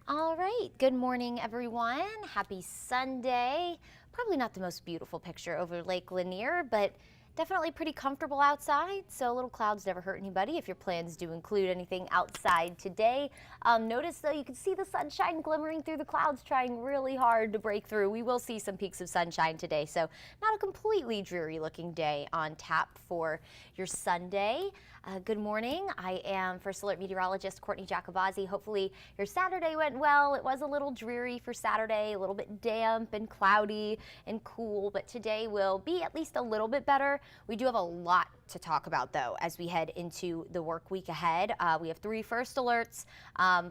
All right, good morning everyone. Happy Sunday. Probably not the most beautiful picture over Lake Lanier, but definitely pretty comfortable outside, so little clouds never hurt anybody if your plans do include anything outside today. Notice though, you can see the sunshine glimmering through the clouds, trying really hard to break through. We will see some peaks of sunshine today, so not a completely dreary looking day on tap for your Sunday. Good morning. I am First Alert Meteorologist Courtney Jacobazzi. Hopefully your Saturday went well. It was a little dreary for Saturday, a little bit damp and cloudy and cool, but today will be at least a little bit better. We do have a lot to talk about though as we head into the work week ahead. We have 3 first alerts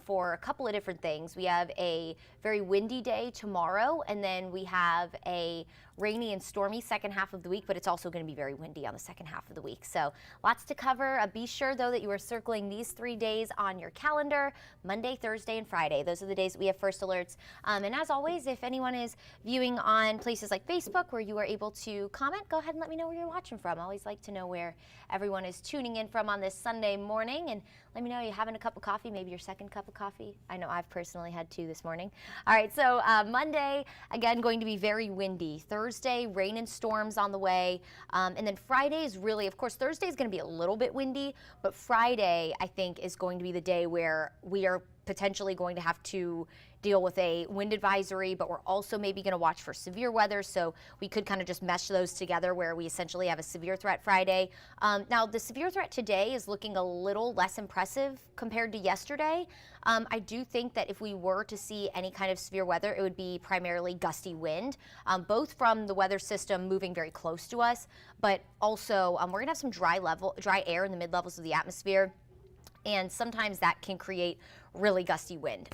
for a couple of different things. We have a very windy day tomorrow, and then we have a rainy and stormy second half of the week, but it's also going to be very windy on the second half of the week. So lots to cover. Be sure though that you are circling these 3 days on your calendar: Monday, Thursday, and Friday. Those are the days that we have first alerts. And as always, if anyone is viewing on places like Facebook where you are able to comment, go ahead and let me know where you're watching from. I always like to know where everyone is tuning in from on this Sunday morning, and let me know you're having a cup of coffee, maybe your second cup of coffee. I know I've personally had 2 this morning. All right, so Monday, again, going to be very windy. Thursday, rain and storms on the way. And then Friday is really, of course, Thursday is going to be a little bit windy, but Friday, I think, is going to be the day where we are potentially going to have to deal with a wind advisory, but we're also maybe going to watch for severe weather, so we could kind of just mesh those together where we essentially have a severe threat Friday. Now, the severe threat today is looking a little less impressive compared to yesterday. I do think that if we were to see any kind of severe weather, it would be primarily gusty wind, both from the weather system moving very close to us, but also we're going to have some dry air in the mid-levels of the atmosphere, and sometimes that can create really gusty wind.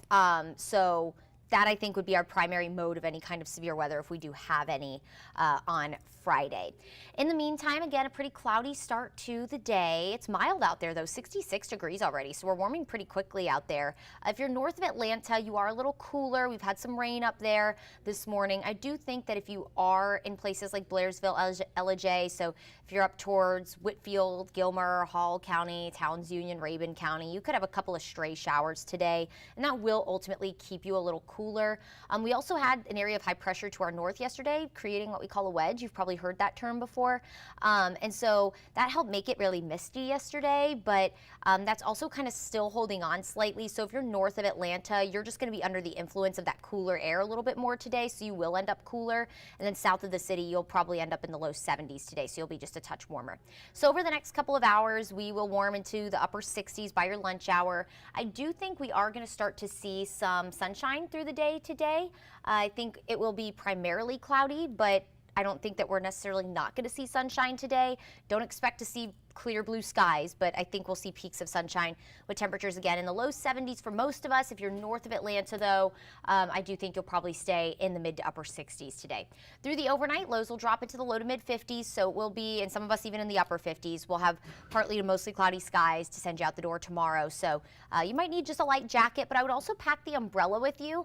So that, I think, would be our primary mode of any kind of severe weather if we do have any on Friday. In the meantime, again, a pretty cloudy start to the day. It's mild out there, though, 66 degrees already, so we're warming pretty quickly out there. If you're north of Atlanta, you are a little cooler. We've had some rain up there this morning. I do think that if you are in places like Blairsville, Ellijay, so if you're up towards Whitfield, Gilmer, Hall County, Towns Union, Rabun County, you could have a couple of stray showers today, and that will ultimately keep you a little cooler. We also had an area of high pressure to our north yesterday, creating what we call a wedge. You've probably heard that term before. And so that helped make it really misty yesterday, but that's also kind of still holding on slightly. So if you're north of Atlanta, you're just going to be under the influence of that cooler air a little bit more today, so you will end up cooler. And then south of the city, you'll probably end up in the low 70s today, so you'll be just a touch warmer. So over the next couple of hours, we will warm into the upper 60s by your lunch hour. I do think we are going to start to see some sunshine through the day today. I think it will be primarily cloudy, but I don't think that we're necessarily not going to see sunshine today. Don't expect to see clear blue skies, but I think we'll see peaks of sunshine with temperatures again in the low 70s for most of us. If you're north of Atlanta, though, I do think you'll probably stay in the mid to upper 60s today. Through the overnight, lows will drop into the low to mid 50s, so we'll be, and some of us even in the upper 50s. We'll have partly to mostly cloudy skies to send you out the door tomorrow, so you might need just a light jacket, but I would also pack the umbrella with you.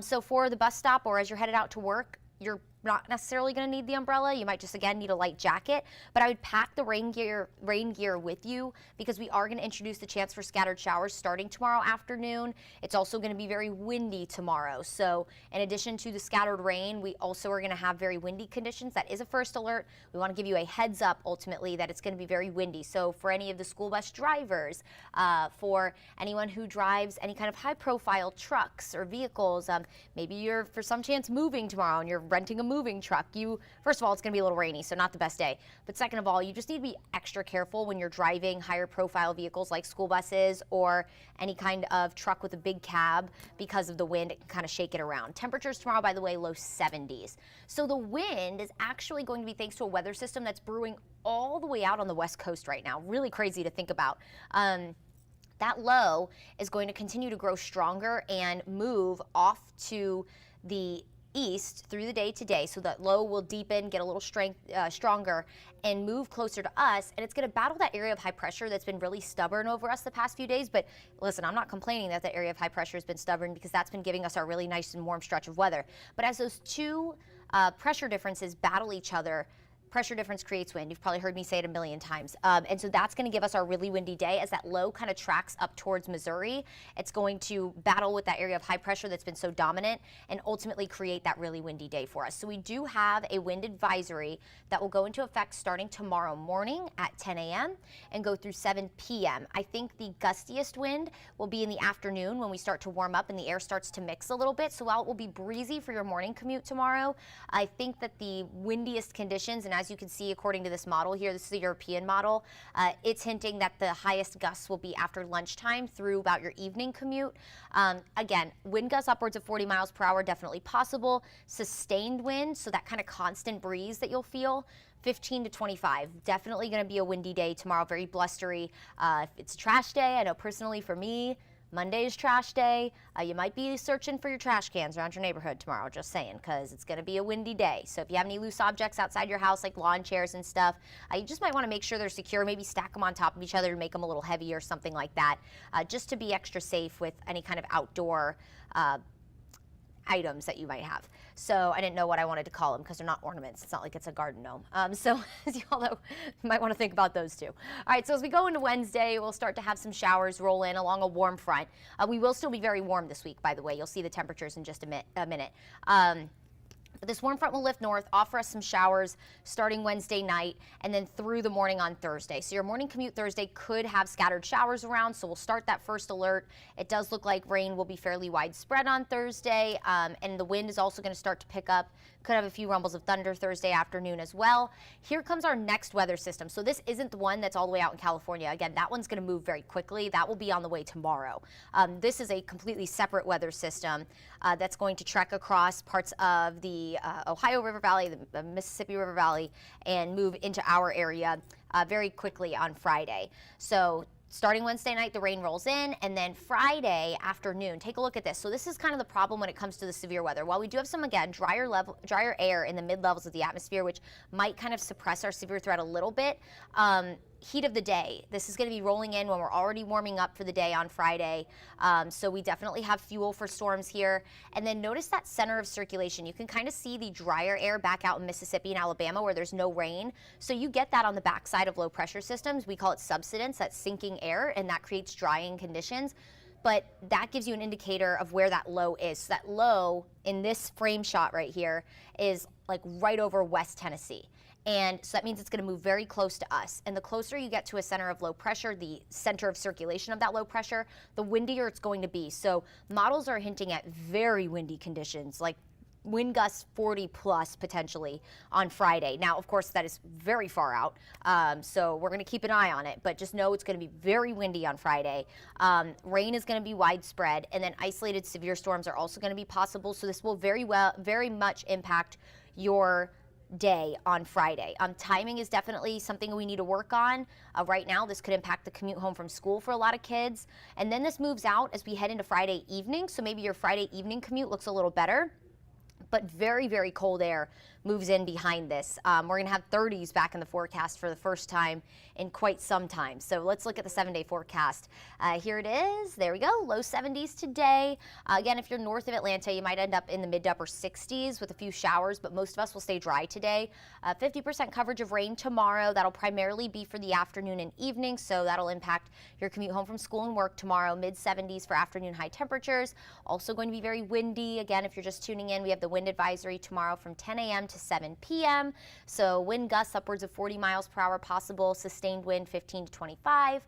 So for the bus stop or as you're headed out to work, you're not necessarily going to need the umbrella. You might just, again, need a light jacket, but I would pack the rain gear with you because we are going to introduce the chance for scattered showers starting tomorrow afternoon. It's also going to be very windy tomorrow. So in addition to the scattered rain, we also are going to have very windy conditions. That is a first alert. We want to give you a heads up ultimately that it's going to be very windy. So for any of the school bus drivers, for anyone who drives any kind of high profile trucks or vehicles, maybe you're for some chance moving tomorrow and you're renting a moving truck. First of all, it's going to be a little rainy, so not the best day. But second of all, you just need to be extra careful when you're driving higher profile vehicles like school buses or any kind of truck with a big cab because of the wind. It can kind of shake it around. Temperatures tomorrow, by the way, low 70s. So the wind is actually going to be thanks to a weather system that's brewing all the way out on the west coast right now. Really crazy to think about. That low is going to continue to grow stronger and move off to the east through the day today, so that low will deepen, get a little stronger, and move closer to us, and it's going to battle that area of high pressure that's been really stubborn over us the past few days. But listen, I'm not complaining that the area of high pressure has been stubborn because that's been giving us our really nice and warm stretch of weather. But as those two pressure differences battle each other, pressure difference creates wind. You've probably heard me say it a million times. And so that's going to give us our really windy day as that low kind of tracks up towards Missouri. It's going to battle with that area of high pressure that's been so dominant and ultimately create that really windy day for us. So we do have a wind advisory that will go into effect starting tomorrow morning at 10 a.m. and go through 7 p.m. I think the gustiest wind will be in the afternoon when we start to warm up and the air starts to mix a little bit. So while it will be breezy for your morning commute tomorrow, I think that the windiest conditions, and as you can see according to this model here, this is the European model, it's hinting that the highest gusts will be after lunchtime through about your evening commute. Again, wind gusts upwards of 40 miles per hour, definitely possible. Sustained wind, so that kind of constant breeze that you'll feel, 15 to 25. Definitely going to be a windy day tomorrow, very blustery. It's a trash day. I know personally for me, Monday is trash day. You might be searching for your trash cans around your neighborhood tomorrow, just saying, because it's going to be a windy day. So if you have any loose objects outside your house, like lawn chairs and stuff, you just might want to make sure they're secure. Maybe stack them on top of each other to make them a little heavy or something like that, just to be extra safe with any kind of outdoor items that you might have. So I didn't know what I wanted to call them because they're not ornaments. It's not like it's a garden gnome. So as you all know, you might want to think about those too. All right, so as we go into Wednesday, we'll start to have some showers roll in along a warm front. We will still be very warm this week, by the way. You'll see the temperatures in just a minute. But this warm front will lift north, offer us some showers starting Wednesday night and then through the morning on Thursday. So your morning commute Thursday could have scattered showers around, so we'll start that first alert. It does look like rain will be fairly widespread on Thursday, and the wind is also going to start to pick up. Could have a few rumbles of thunder Thursday afternoon as well. Here comes our next weather system. So this isn't the one that's all the way out in California. Again, that one's going to move very quickly. That will be on the way tomorrow. This is a completely separate weather system that's going to trek across parts of the Ohio River Valley, the Mississippi River Valley, and move into our area very quickly on Friday. So starting Wednesday night, the rain rolls in, and then Friday afternoon, take a look at this. So this is kind of the problem when it comes to the severe weather. While we do have some, again, drier air in the mid-levels of the atmosphere, which might kind of suppress our severe threat a little bit, heat of the day. This is going to be rolling in when we're already warming up for the day on Friday. So we definitely have fuel for storms here. And then notice that center of circulation. You can kind of see the drier air back out in Mississippi and Alabama where there's no rain. So you get that on the backside of low pressure systems. We call it subsidence, that's sinking air, and that creates drying conditions. But that gives you an indicator of where that low is. So that low in this frame shot right here is like right over West Tennessee. And so that means it's going to move very close to us. And the closer you get to a center of low pressure, the center of circulation of that low pressure, the windier it's going to be. So models are hinting at very windy conditions, like wind gusts 40 plus potentially on Friday. Now, of course, that is very far out, so we're going to keep an eye on it, but just know it's going to be very windy on Friday. Rain is going to be widespread, and then isolated severe storms are also going to be possible, so this will very much impact your day on Friday. Timing is definitely something we need to work on. Right now, this could impact the commute home from school for a lot of kids, and then this moves out as we head into Friday evening, so maybe your Friday evening commute looks a little better. But very, very cold air moves in behind this. We're going to have 30s back in the forecast for the first time in quite some time. So let's look at the 7-day forecast. Here it is. There we go. Low 70s today. Again, if you're north of Atlanta, you might end up in the mid to upper 60s with a few showers, but most of us will stay dry today. 50% coverage of rain tomorrow. That'll primarily be for the afternoon and evening, so that'll impact your commute home from school and work tomorrow. Mid 70s for afternoon high temperatures. Also going to be very windy. Again, if you're just tuning in, we have the wind advisory tomorrow from 10 a.m. to 7 p.m. So wind gusts upwards of 40 miles per hour possible, sustained wind 15 to 25.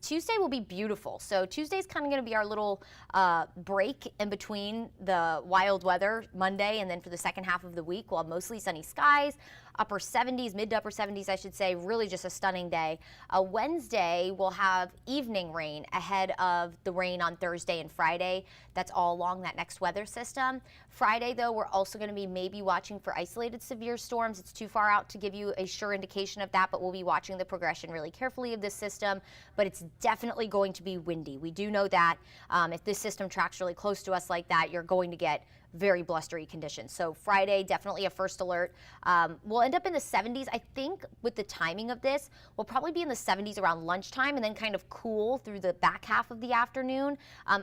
Tuesday will be beautiful. So Tuesday's kind of going to be our little break in between the wild weather Monday, and then for the second half of the week, we'll have mostly sunny skies. Upper 70s, mid to upper 70s, I should say, really just a stunning day. Wednesday, we'll have evening rain ahead of the rain on Thursday and Friday. That's all along that next weather system. Friday, though, we're also going to be maybe watching for isolated severe storms. It's too far out to give you a sure indication of that, but we'll be watching the progression really carefully of this system. But it's definitely going to be windy. We do know that. If this system tracks really close to us like that, you're going to get very blustery conditions. So Friday, definitely a first alert. We'll end up in the 70s. I think with the timing of this, we'll probably be in the 70s around lunchtime and then kind of cool through the back half of the afternoon.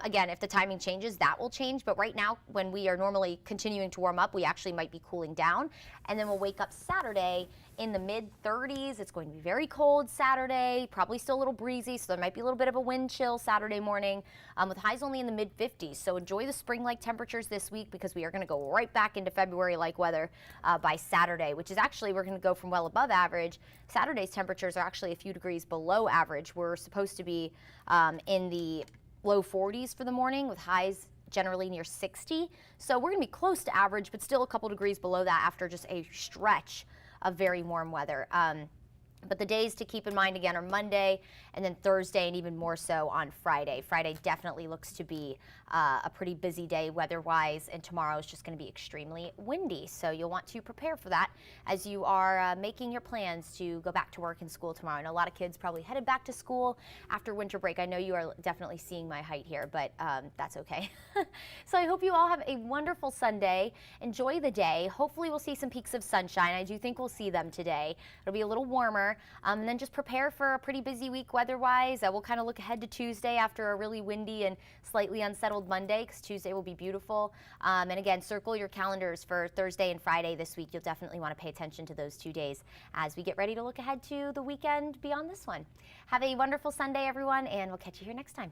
Again, if the timing changes, that will change. But right now, when we are normally continuing to warm up, we actually might be cooling down. And then we'll wake up Saturday in the mid 30s. It's going to be very cold Saturday, probably still a little breezy, so there might be a little bit of a wind chill Saturday morning, with highs only in the mid 50s. So enjoy the spring-like temperatures this week, because we are going to go right back into February-like weather by Saturday, which is actually, we're going to go from well above average. Saturday's temperatures are actually a few degrees below average. We're supposed to be in the low 40s for the morning, with highs generally near 60. So we're going to be close to average, but still a couple degrees below that after just a stretch of very warm weather. But the days to keep in mind again are Monday and then Thursday, and even more so on Friday. Friday definitely looks to be a pretty busy day weather-wise, and tomorrow is just going to be extremely windy. So you'll want to prepare for that as you are making your plans to go back to work and school tomorrow. I know a lot of kids probably headed back to school after winter break. I know you are definitely seeing my height here, but that's okay. So I hope you all have a wonderful Sunday. Enjoy the day. Hopefully we'll see some peaks of sunshine. I do think we'll see them today. It'll be a little warmer. And then just prepare for a pretty busy week weather-wise. We'll kind of look ahead to Tuesday after a really windy and slightly unsettled Monday, because Tuesday will be beautiful. And again, circle your calendars for Thursday and Friday this week. You'll definitely want to pay attention to those 2 days as we get ready to look ahead to the weekend beyond this one. Have a wonderful Sunday, everyone, and we'll catch you here next time.